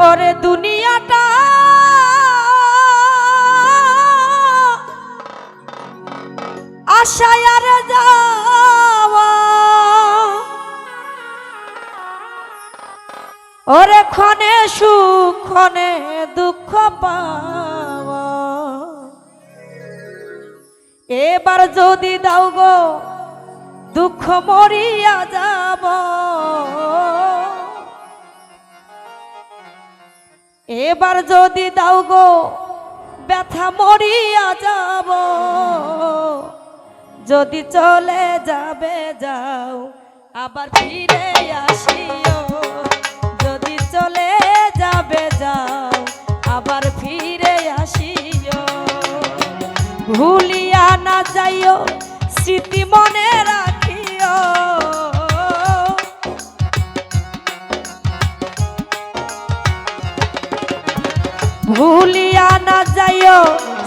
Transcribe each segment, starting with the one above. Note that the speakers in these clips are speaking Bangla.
ওরে দুনিয়াটা আশায় আর যাওয়া, ওরে ক্ষণে সুখ ক্ষণে দুঃখ পাওয়া। এবার যদি দাও গো দুঃখ মরিয়া যাব, এবার যদি দাও গো ব্যথা মরিয়া যাব। যদি চলে যাবে যাও আবার ফিরে আসিও, যদি চলে যাবে যাও আবার ফিরে আসিও। ভুলিয়া না যাইও স্মৃতি মনে রাখিও, ভুলিয়া না যাইও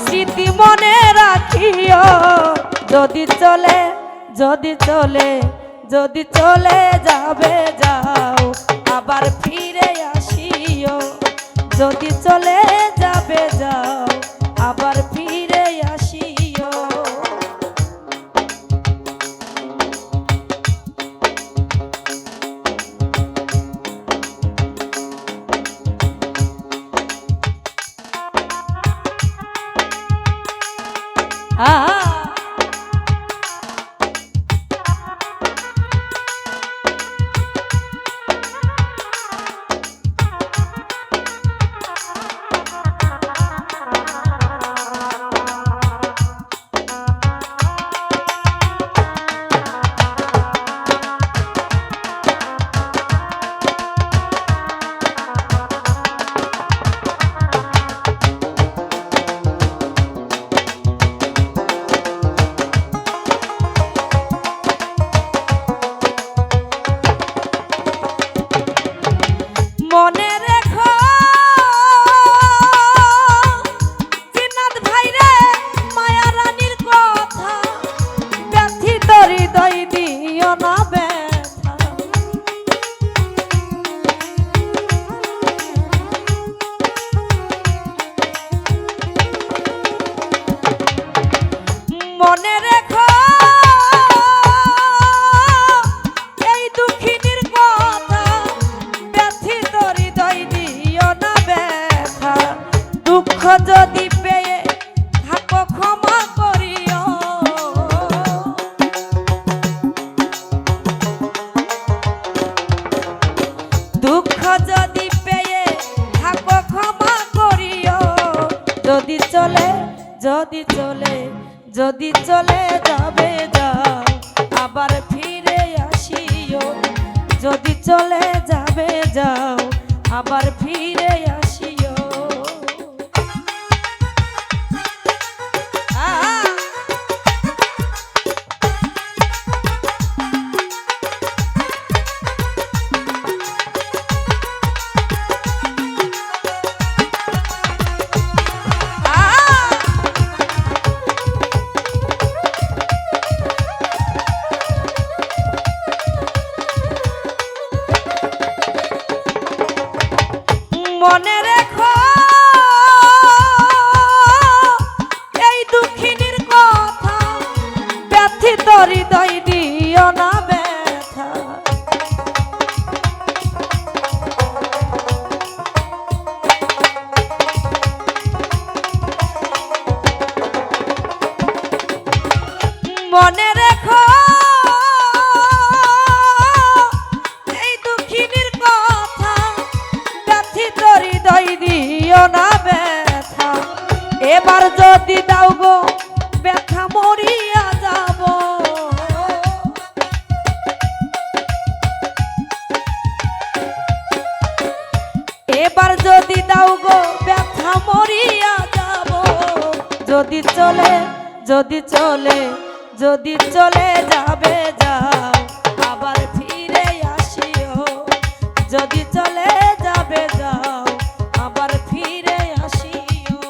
স্মৃতি মনে রাখিও। যদি চলে যদি চলে যদি চলে যাবে যাও আবার ফিরে আসিও, যদি চলে যাবে যাও আবার ফিরে আসিও। মনে রেখো জিনাত ভাইরে মায়া রানীর কথা, ব্যথিত হৃদয় দিও না ব্যথা। মনে রেখো এই দুঃখিনীর কথা, ব্যথিত হৃদয় দিও না ব্যথা। দুঃখ যদি পেয়ে থাকো ক্ষমা করিও, দুঃখ যদি পেয়ে থাকো ক্ষমা করিও। যদি চলে যদি চলে যদি চলে যাবে যাও আবার ফিরে আসিও, যদি চলে যাবে যাও আবার ফিরে আসিও। মনে রেখো এই দুঃখিনীর কথা, ব্যথিত হৃদয় দিও না ব্যথা। মনে রেখো এই দুঃখিনীর কথা, ব্যথিত হৃদয় দিও না ব্যথা। এবার যদি দাও গো ব্যথা মরিয়া যাব, এবার যদি দাও গো ব্যথা মরিয়া যাব। যদি চলে যদি চলে যদি চলে যাবে যাও আবার ফিরে আসিও, যদি চলে যাবে যাও আবার ফিরে আসিও।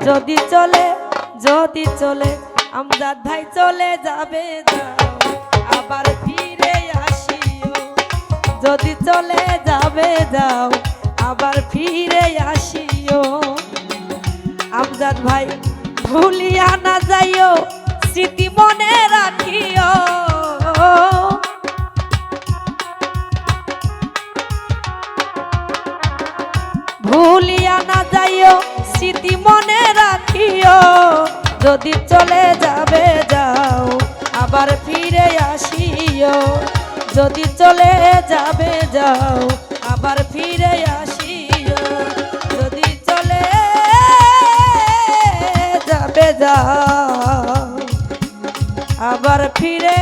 যদি চলে আমজাদ ভাই চলে যাবে যাও আবার ফিরে আসিও যদি চলে যাবে যাও আবার ফিরে আসিও আমজাদ ভাই ভুলিয়া না যাইও স্মৃতি মনে রাখিও ভুলিয়া না যাইও স্মৃতি মনে রাখিও যদি চলে যাবে যাও আবার ফিরে আসিও যদি চলে যাবে যাও আবার ফিরে আসিও যদি চলে যাবে যাও আবার ফিরে